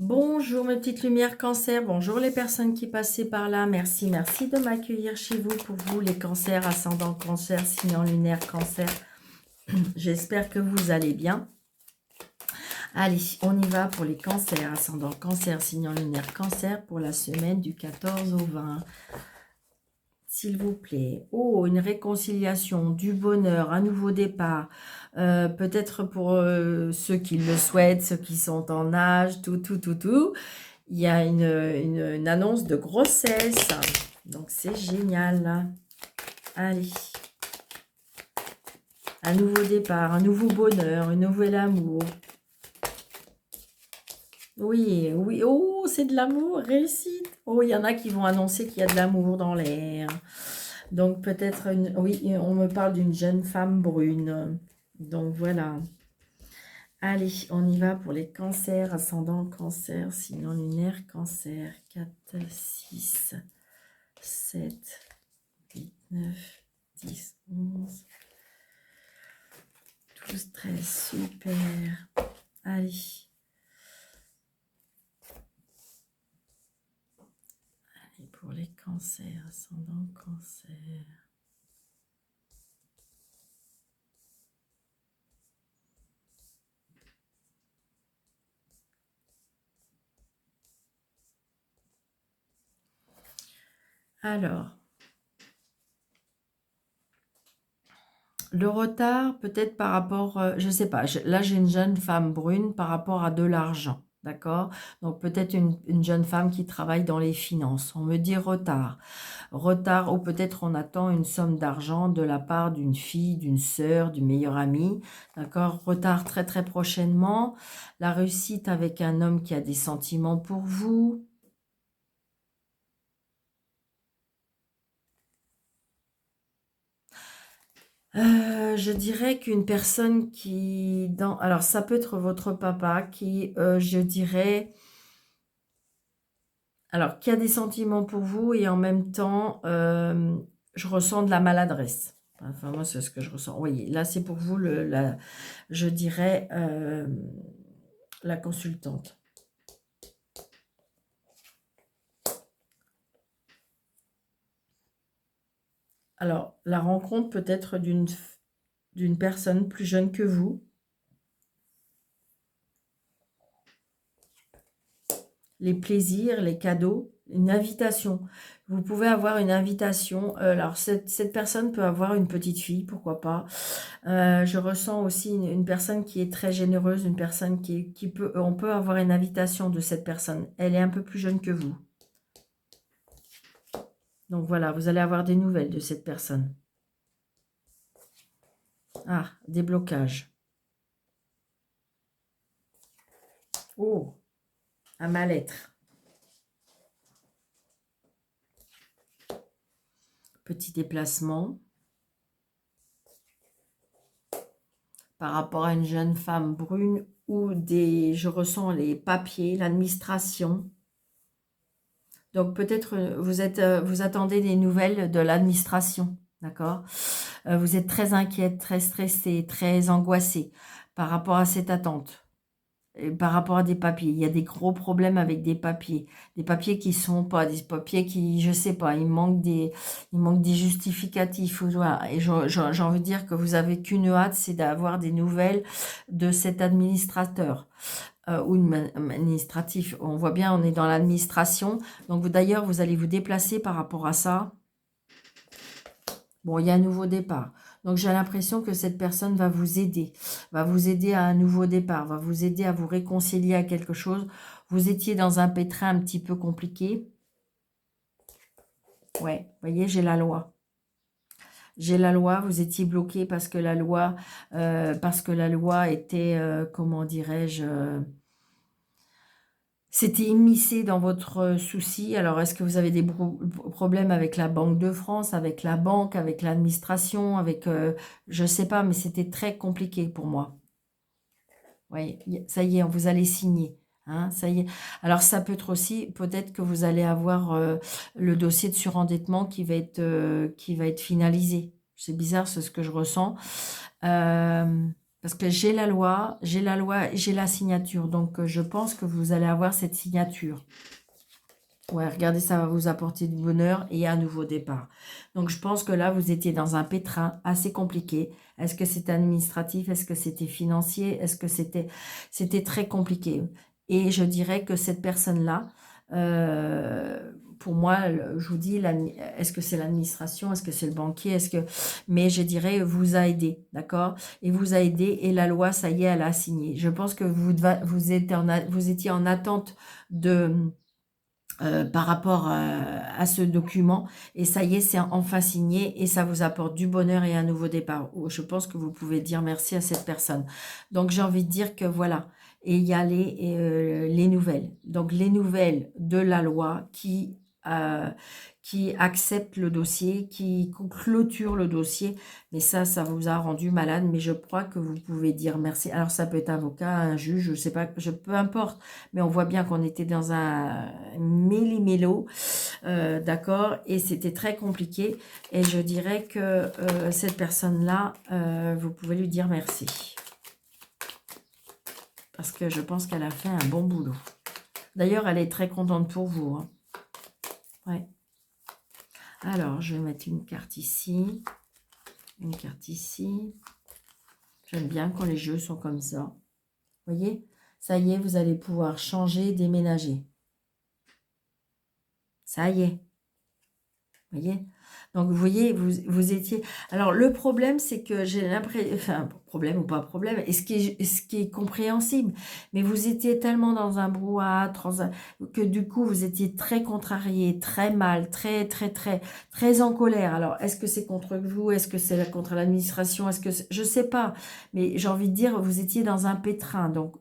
Bonjour mes petites lumières cancer, bonjour les personnes qui passaient par là, merci de m'accueillir chez vous. Pour vous les cancers, ascendant cancer, signe lunaire cancer, j'espère que vous allez bien. Allez, on y va pour les cancers, ascendant cancer, signe lunaire cancer, pour la semaine du 14 au 20. S'il vous plaît. Oh, une réconciliation, du bonheur, un nouveau départ. Peut-être pour ceux qui le souhaitent, ceux qui sont en âge, tout. Il y a une annonce de grossesse. Donc, c'est génial. Allez. Un nouveau départ, un nouveau bonheur, un nouvel amour. Oui, oui. Oh, c'est de l'amour, réussite. Oh, il y en a qui vont annoncer qu'il y a de l'amour dans l'air. Donc, peut-être, oui, on me parle d'une jeune femme brune. Donc, voilà. Allez, on y va pour les cancers, ascendant cancer, sinon lunaire cancer. 4, 6, 7, 8, 9, 10, 11, 12, 13, super. Allez. Allez, pour les cancers, ascendant cancer. Alors, le retard, peut-être par rapport, je ne sais pas, là j'ai une jeune femme brune par rapport à de l'argent, d'accord? Donc peut-être une jeune femme qui travaille dans les finances. On me dit retard. Retard, ou peut-être on attend une somme d'argent de la part d'une fille, d'une sœur, du meilleur ami, d'accord? Retard très très prochainement. La réussite avec un homme qui a des sentiments pour vous. Je dirais qu'une personne qui... Alors, ça peut être votre papa qui, je dirais... Alors, qui a des sentiments pour vous et en même temps, je ressens de la maladresse. Enfin, moi, c'est ce que je ressens. Oui, là, c'est pour vous, je dirais, la consultante. Alors, la rencontre peut être d'une personne plus jeune que vous. Les plaisirs, les cadeaux, une invitation. Vous pouvez avoir une invitation. Alors, cette personne peut avoir une petite fille, pourquoi pas. Je ressens aussi une personne qui est très généreuse, une personne qui peut... On peut avoir une invitation de cette personne. Elle est un peu plus jeune que vous. Donc voilà, vous allez avoir des nouvelles de cette personne. Ah, des blocages. Oh, un mal-être. Petit déplacement. Par rapport à une jeune femme brune ou je ressens les papiers, l'administration. Donc peut-être vous attendez des nouvelles de l'administration, d'accord? Vous êtes très inquiète, très stressée, très angoissée par rapport à cette attente. Et par rapport à des papiers, il y a des gros problèmes avec des papiers qui sont pas, des papiers qui, je sais pas, il manque des justificatifs, voilà. Et j'ai envie de dire que vous avez qu'une hâte, c'est d'avoir des nouvelles de cet administrateur ou administratif. On voit bien, on est dans l'administration. Donc d'ailleurs, vous allez vous déplacer par rapport à ça. Bon, il y a un nouveau départ. Donc, j'ai l'impression que cette personne va vous aider à un nouveau départ, va vous aider à vous réconcilier à quelque chose. Vous étiez dans un pétrin un petit peu compliqué. Ouais, vous voyez, j'ai la loi. J'ai la loi, vous étiez bloqué parce que la loi était, comment dirais-je, c'était immiscé dans votre souci. Alors, est-ce que vous avez des problèmes avec la Banque de France, avec la banque, avec l'administration, avec... je ne sais pas, mais c'était très compliqué pour moi. Oui, ça y est, vous allez signer. Hein, ça y est. Alors, ça peut être aussi, peut-être que vous allez avoir le dossier de surendettement qui va être finalisé. C'est bizarre, c'est ce que je ressens. Parce que j'ai la loi, et j'ai la signature. Donc, je pense que vous allez avoir cette signature. Ouais, regardez, ça va vous apporter du bonheur et un nouveau départ. Donc, je pense que là, vous étiez dans un pétrin assez compliqué. Est-ce que c'était administratif? Est-ce que c'était financier? Est-ce que c'était très compliqué? Et je dirais que cette personne-là, pour moi, je vous dis, est-ce que c'est l'administration? Est-ce que c'est le banquier? Mais je dirais, vous a aidé, d'accord? Et vous a aidé et la loi, ça y est, elle a signé. Je pense que vous étiez en attente de par rapport à ce document et ça y est, c'est enfin signé et ça vous apporte du bonheur et un nouveau départ. Je pense que vous pouvez dire merci à cette personne. Donc j'ai envie de dire que voilà, et il y a les nouvelles. Donc les nouvelles de la loi qui accepte le dossier, qui clôture le dossier. Mais ça vous a rendu malade, mais je crois que vous pouvez dire merci. Alors ça peut être un avocat, un juge, je sais pas, peu importe, mais on voit bien qu'on était dans un méli-mélo, d'accord, et c'était très compliqué, et je dirais que cette personne-là, vous pouvez lui dire merci, parce que je pense qu'elle a fait un bon boulot. D'ailleurs, elle est très contente pour vous, hein. Ouais. Alors, je vais mettre une carte ici, une carte ici. J'aime bien quand les jeux sont comme ça. Vous voyez? Ça y est, vous allez pouvoir changer, déménager. Ça y est. Vous voyez? Donc, vous voyez, vous étiez... Alors, le problème, c'est que j'ai l'impression... Enfin, problème ou pas problème, et ce qui est compréhensible, mais vous étiez tellement dans un brouhaha, que du coup, vous étiez très contrarié, très mal, très en colère. Alors, est-ce que c'est contre vous? Est-ce que c'est contre l'administration? Je sais pas, mais j'ai envie de dire, vous étiez dans un pétrin, donc...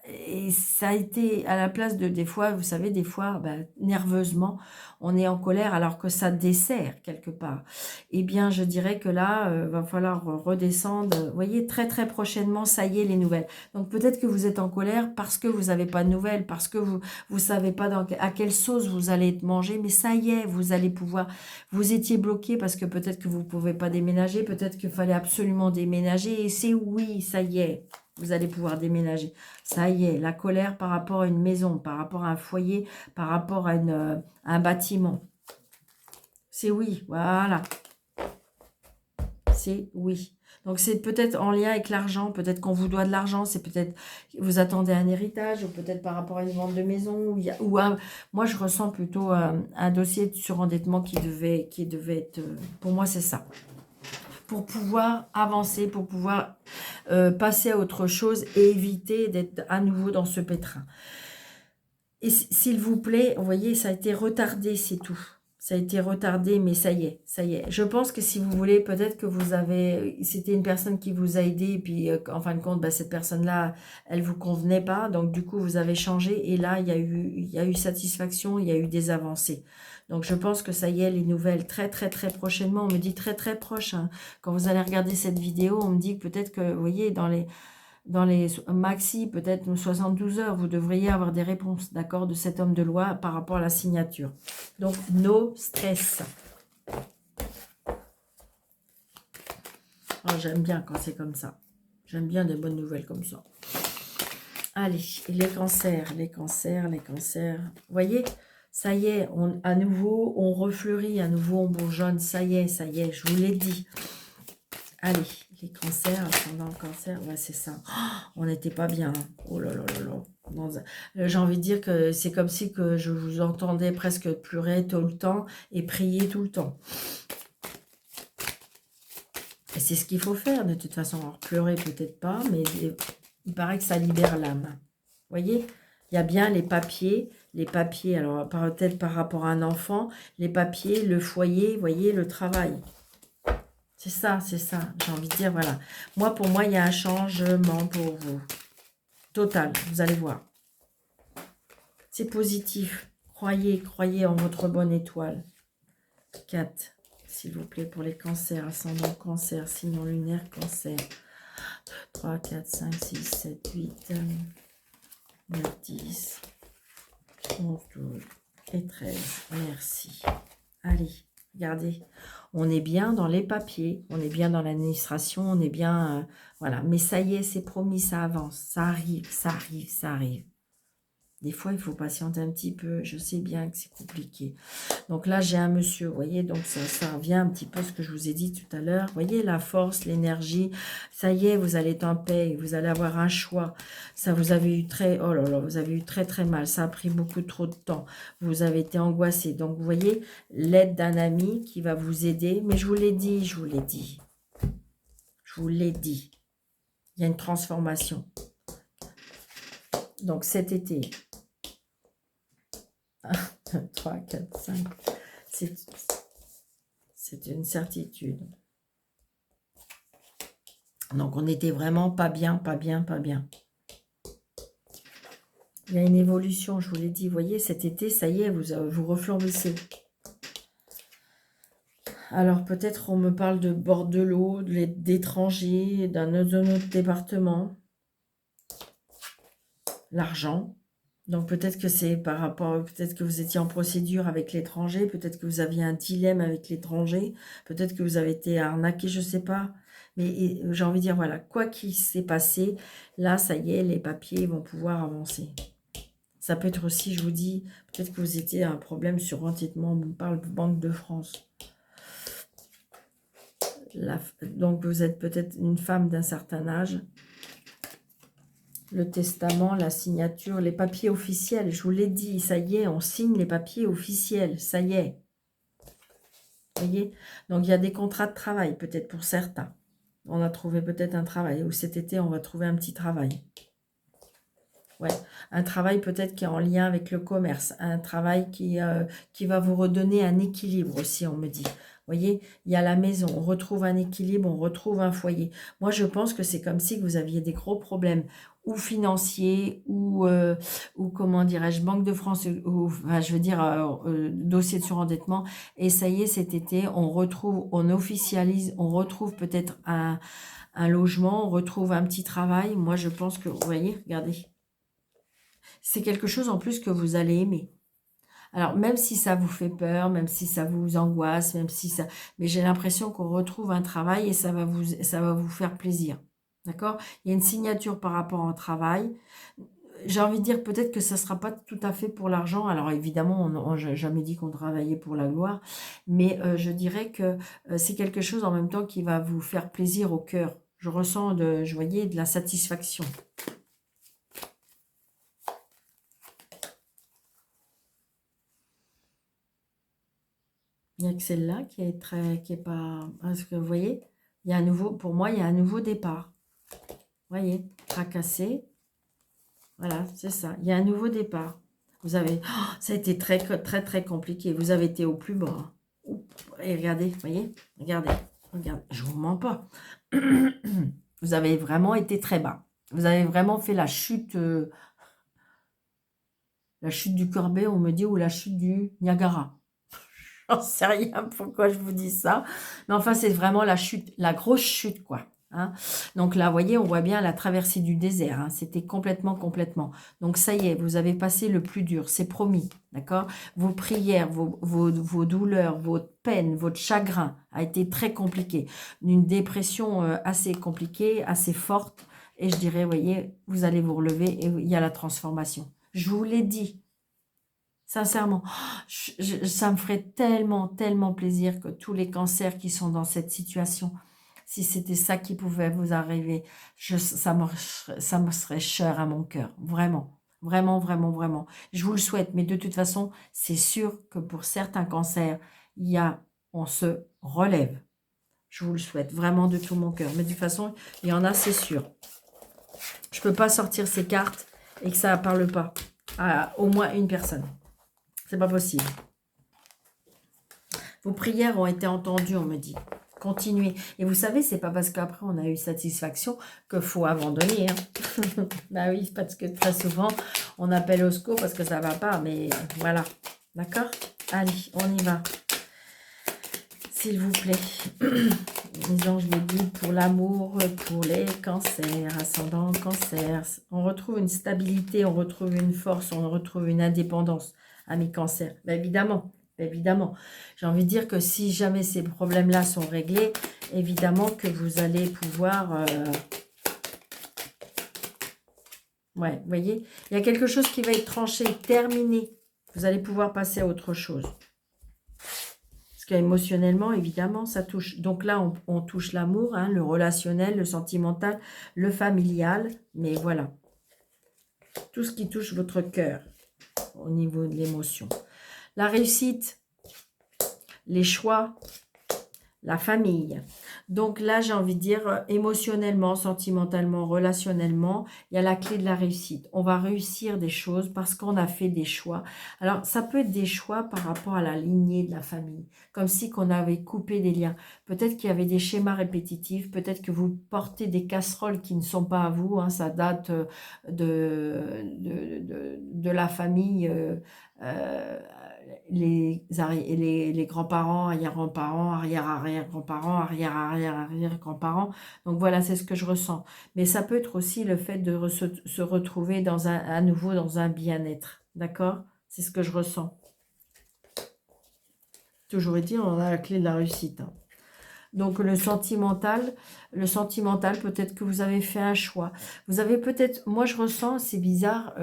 Et ça a été à la place de des fois, vous savez, des fois, nerveusement, on est en colère alors que ça dessert quelque part. Eh bien, je dirais que là, va falloir redescendre. Vous voyez, très prochainement, ça y est, les nouvelles. Donc, peut-être que vous êtes en colère parce que vous n'avez pas de nouvelles, parce que vous savez pas à quelle sauce vous allez être mangé, mais ça y est, vous allez pouvoir... Vous étiez bloqué parce que peut-être que vous pouvez pas déménager, peut-être qu'il fallait absolument déménager, et c'est oui, ça y est. Vous allez pouvoir déménager. Ça y est, la colère par rapport à une maison, par rapport à un foyer, par rapport à un bâtiment. C'est oui, voilà. C'est oui. Donc, c'est peut-être en lien avec l'argent. Peut-être qu'on vous doit de l'argent. C'est peut-être vous attendez un héritage ou peut-être par rapport à une vente de maison. Moi, je ressens plutôt un dossier de surendettement qui devait être... pour moi, c'est ça. Pour pouvoir avancer, pour pouvoir passer à autre chose et éviter d'être à nouveau dans ce pétrin. Et s'il vous plaît, vous voyez, ça a été retardé, c'est tout. Ça a été retardé, mais ça y est, ça y est. Je pense que si vous voulez, peut-être que c'était une personne qui vous a aidé, et puis en fin de compte, cette personne-là, elle vous convenait pas, donc du coup, vous avez changé, et là, il y a eu satisfaction, il y a eu des avancées. Donc, je pense que ça y est, les nouvelles, très prochainement, on me dit très proche, hein. Quand vous allez regarder cette vidéo, on me dit que peut-être que, vous voyez, dans les maxi, peut-être 72 heures, vous devriez avoir des réponses, d'accord, de cet homme de loi par rapport à la signature. Donc, no stress. Oh, j'aime bien quand c'est comme ça. J'aime bien des bonnes nouvelles comme ça. Allez, les cancers. Vous voyez, ça y est, à nouveau, on refleurit, à nouveau, on bourgeonne. Ça y est, je vous l'ai dit. Allez, les cancers, ascendant cancer, ouais, c'est ça. Oh, on n'était pas bien. Oh là là là là. J'ai envie de dire que c'est comme si que je vous entendais presque pleurer tout le temps et prier tout le temps. Et c'est ce qu'il faut faire de toute façon. Alors, pleurer peut-être pas, mais il paraît que ça libère l'âme. Vous voyez, il y a bien les papiers, alors peut-être par rapport à un enfant, les papiers, le foyer, vous voyez, le travail. C'est ça, j'ai envie de dire, voilà. Moi, pour moi, il y a un changement pour vous. Total, vous allez voir. C'est positif. Croyez en votre bonne étoile. 4, s'il vous plaît, pour les cancers, ascendant cancer, sinon lunaire, cancer. 3, 4, 5, 6, 7, 8, 9, 10, 11, 12 et 13. Merci. Allez, Regardez, on est bien dans les papiers, on est bien dans l'administration, on est bien... voilà, mais ça y est, c'est promis, ça avance, ça arrive, ça arrive, ça arrive. Des fois, il faut patienter un petit peu. Je sais bien que c'est compliqué. Donc là, j'ai un monsieur, vous voyez, donc ça revient un petit peu ce que je vous ai dit tout à l'heure. Vous voyez, la force, l'énergie, ça y est, vous allez être en paix, vous allez avoir un choix. Ça, vous avez eu très, oh là là, vous avez eu très très mal. Ça a pris beaucoup trop de temps. Vous avez été angoissé. Donc, vous voyez, l'aide d'un ami qui va vous aider. Mais je vous l'ai dit, je vous l'ai dit. Je vous l'ai dit. Il y a une transformation. Donc, cet été, 3, 4, 5. C'est une certitude. Donc, on était vraiment pas bien, pas bien, pas bien. Il y a une évolution, je vous l'ai dit. Vous voyez, cet été, ça y est, vous reflorissez. Alors, peut-être on me parle de bord de l'eau, d'étrangers, d'un autre département. L'argent. Donc peut-être que c'est par rapport, peut-être que vous étiez en procédure avec l'étranger, peut-être que vous aviez un dilemme avec l'étranger, peut-être que vous avez été arnaqué, je ne sais pas. Mais j'ai envie de dire, voilà, quoi qu'il s'est passé, là, ça y est, les papiers vont pouvoir avancer. Ça peut être aussi, je vous dis, peut-être que vous étiez un problème sur endettement, on me parle de Banque de France. Donc vous êtes peut-être une femme d'un certain âge. Le testament, la signature, les papiers officiels, je vous l'ai dit, ça y est, on signe les papiers officiels, ça y est. Vous voyez? Donc, il y a des contrats de travail, peut-être pour certains. On a trouvé peut-être un travail, ou cet été, on va trouver un petit travail. Ouais, un travail peut-être qui est en lien avec le commerce, un travail qui va vous redonner un équilibre aussi, on me dit. Vous voyez, il y a la maison, on retrouve un équilibre, on retrouve un foyer. Moi, je pense que c'est comme si vous aviez des gros problèmes, ou financiers, ou comment dirais-je, Banque de France, ou enfin, je veux dire, dossier de surendettement. Et ça y est, cet été, on retrouve, on officialise, on retrouve peut-être un logement, on retrouve un petit travail. Moi, je pense que, vous voyez, regardez. C'est quelque chose en plus que vous allez aimer. Alors, même si ça vous fait peur, même si ça vous angoisse, même si ça... Mais j'ai l'impression qu'on retrouve un travail et ça va vous faire plaisir. D'accord? Il y a une signature par rapport au travail. J'ai envie de dire peut-être que ça ne sera pas tout à fait pour l'argent. Alors, évidemment, on n'a jamais dit qu'on travaillait pour la gloire. Mais je dirais que c'est quelque chose en même temps qui va vous faire plaisir au cœur. Je ressens, je voyais, de la satisfaction. Il n'y a que celle-là qui est pas... Parce que vous voyez, il y a un nouveau, pour moi, il y a un nouveau départ. Vous voyez, fracassé. Voilà, c'est ça. Il y a un nouveau départ. Vous avez... Oh, ça a été très, très, très compliqué. Vous avez été au plus bas. Et regardez, vous voyez, regardez. Je ne vous mens pas. Vous avez vraiment été très bas. Vous avez vraiment fait la chute du Courbet, on me dit, ou la chute du Niagara. J'en sais rien pourquoi je vous dis ça. Mais enfin, c'est vraiment la chute, la grosse chute, quoi. Hein. Donc là, vous voyez, on voit bien la traversée du désert. Hein. C'était complètement. Donc ça y est, vous avez passé le plus dur, c'est promis. D'accord? Vos prières, vos douleurs, votre peine, votre chagrin a été très compliqué. Une dépression assez compliquée, assez forte. Et je dirais, vous voyez, vous allez vous relever et il y a la transformation. Je vous l'ai dit. Sincèrement, ça me ferait tellement, tellement plaisir que tous les cancers qui sont dans cette situation, si c'était ça qui pouvait vous arriver, ça me serait cher à mon cœur. Vraiment, vraiment, vraiment, vraiment. Je vous le souhaite, mais de toute façon, c'est sûr que pour certains cancers, on se relève. Je vous le souhaite vraiment de tout mon cœur. Mais de toute façon, il y en a, c'est sûr. Je ne peux pas sortir ces cartes et que ça ne parle pas à au moins une personne. C'est pas possible. Vos prières ont été entendues, on me dit. Continuez. Et vous savez, c'est pas parce qu'après on a eu satisfaction qu'il faut abandonner. Hein. Bah oui, parce que très souvent, on appelle au secours parce que ça va pas. Mais voilà. D'accord? Allez, on y va. S'il vous plaît. Les anges les guident pour l'amour, pour les cancers, ascendant cancer. On retrouve une stabilité, on retrouve une force, on retrouve une indépendance à mes cancers. Bah, évidemment. évidemment. J'ai envie de dire que si jamais ces problèmes-là sont réglés, évidemment que vous allez pouvoir... ouais, vous voyez, il y a quelque chose qui va être tranché, terminé. Vous allez pouvoir passer à autre chose. Parce qu'émotionnellement, évidemment, ça touche. Donc là, on touche l'amour, hein, le relationnel, le sentimental, le familial. Mais voilà, tout ce qui touche votre cœur au niveau de l'émotion. La réussite, les choix, la famille. Donc là, j'ai envie de dire, émotionnellement, sentimentalement, relationnellement, il y a la clé de la réussite. On va réussir des choses parce qu'on a fait des choix. Alors, ça peut être des choix par rapport à la lignée de la famille, comme si qu'on avait coupé des liens. Peut-être qu'il y avait des schémas répétitifs, peut-être que vous portez des casseroles qui ne sont pas à vous, hein, ça date de la famille, les grands-parents, arrière-grands-parents, arrière-arrière-grands-parents, arrière-arrière-arrière-grands-parents. Donc voilà, c'est ce que je ressens. Mais ça peut être aussi le fait de se retrouver à nouveau dans un bien-être. D'accord? C'est ce que je ressens. Toujours est-il, on a la clé de la réussite. Hein. Donc le sentimental peut-être que vous avez fait un choix. Vous avez peut-être, moi je ressens, c'est bizarre,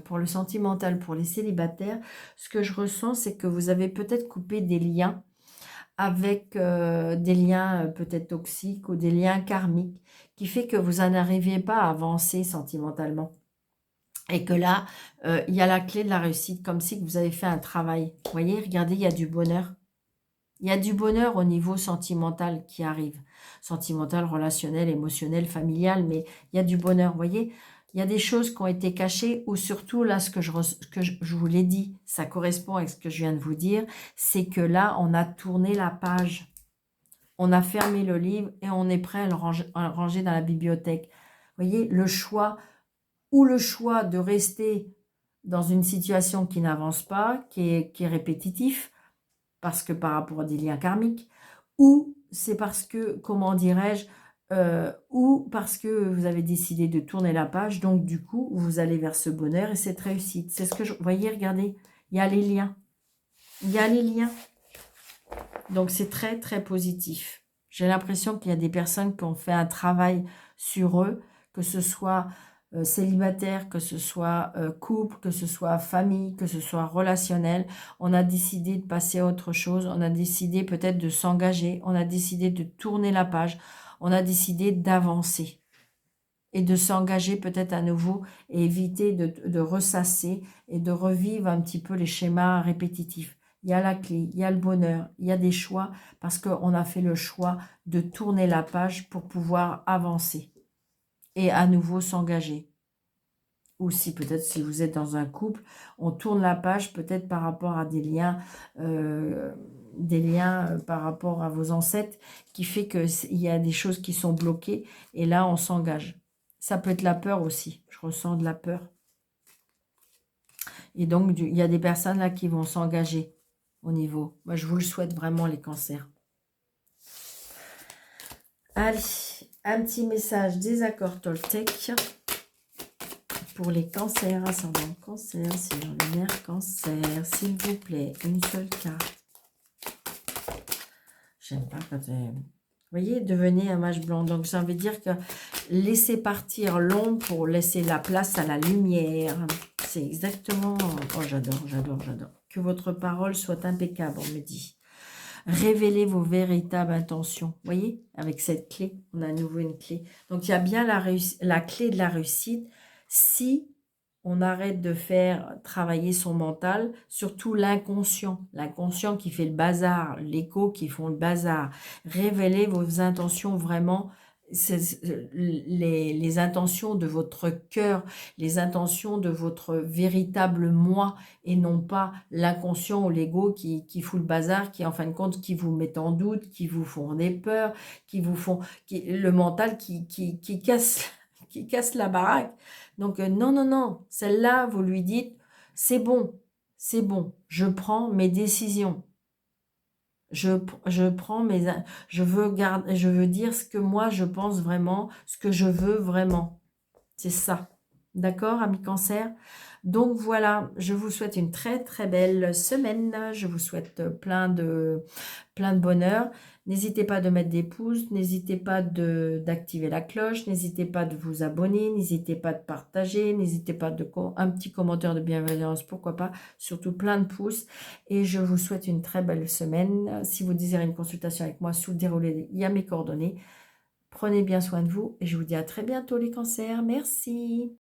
pour le sentimental, pour les célibataires, ce que je ressens, c'est que vous avez peut-être coupé des liens avec des liens peut-être toxiques ou des liens karmiques, qui fait que vous n'arrivez pas à avancer sentimentalement. Et que là, il y a la clé de la réussite, comme si vous avez fait un travail. Vous voyez, regardez, il y a du bonheur. Il y a du bonheur au niveau sentimental qui arrive. Sentimental, relationnel, émotionnel, familial, mais il y a du bonheur, vous voyez. Il y a des choses qui ont été cachées, ou surtout là, ce que je vous l'ai dit, ça correspond avec ce que je viens de vous dire, c'est que là, on a tourné la page. On a fermé le livre et on est prêt à le ranger dans la bibliothèque. Vous voyez, le choix de rester dans une situation qui n'avance pas, qui est répétitif, parce que par rapport à des liens karmiques, ou c'est parce que, comment dirais-je, ou parce que vous avez décidé de tourner la page, donc du coup, vous allez vers ce bonheur et cette réussite. C'est ce que vous voyez, regardez, il y a les liens. Il y a les liens. Donc c'est très, très positif. J'ai l'impression qu'il y a des personnes qui ont fait un travail sur eux, que ce soit célibataire, que ce soit couple, que ce soit famille, que ce soit relationnel. On a décidé de passer à autre chose, on a décidé peut-être de s'engager, on a décidé de tourner la page, on a décidé d'avancer et de s'engager peut-être à nouveau et éviter de ressasser et de revivre un petit peu les schémas répétitifs. Il y a la clé, il y a le bonheur, il y a des choix parce qu'on a fait le choix de tourner la page pour pouvoir avancer et à nouveau s'engager. Ou si peut-être si vous êtes dans un couple, on tourne la page peut-être par rapport à des liens par rapport à vos ancêtres qui fait qu'il y a des choses qui sont bloquées et là on s'engage. Ça peut être la peur aussi, je ressens de la peur. Et donc il y a des personnes là qui vont s'engager au niveau. Moi je vous le souhaite vraiment les cancers. Allez, un petit message des accords Toltec. Pour les cancers, ascendant cancer, sinon lunaire cancer, s'il vous plaît, une seule carte. J'aime pas quand... Vous voyez, devenez un mage blanc. Donc ça veut dire que laissez partir l'ombre pour laisser la place à la lumière. C'est exactement... Oh, j'adore, j'adore, j'adore. Que votre parole soit impeccable, on me dit. Révélez vos véritables intentions. Vous voyez, avec cette clé, on a à nouveau une clé. Donc il y a bien la clé de la réussite. Si on arrête de faire travailler son mental, surtout l'inconscient qui fait le bazar, l'écho qui font le bazar. Révélez vos intentions vraiment, les intentions de votre cœur, les intentions de votre véritable moi, et non pas l'inconscient ou l'ego qui fout le bazar, qui en fin de compte, qui vous met en doute, qui vous font des peurs, le mental qui casse la baraque. Donc, non, non, non, celle-là, vous lui dites, c'est bon, je prends mes décisions. Je prends je veux dire ce que moi, je pense vraiment, ce que je veux vraiment. C'est ça. D'accord, ami cancer? Donc voilà, je vous souhaite une très très belle semaine. Je vous souhaite plein de bonheur. N'hésitez pas de mettre des pouces, n'hésitez pas d'activer la cloche, n'hésitez pas de vous abonner, n'hésitez pas de partager, n'hésitez pas un petit commentaire de bienveillance, pourquoi pas, surtout plein de pouces. Et je vous souhaite une très belle semaine. Si vous désirez une consultation avec moi, sous le déroulé, il y a mes coordonnées. Prenez bien soin de vous et je vous dis à très bientôt les cancers. Merci.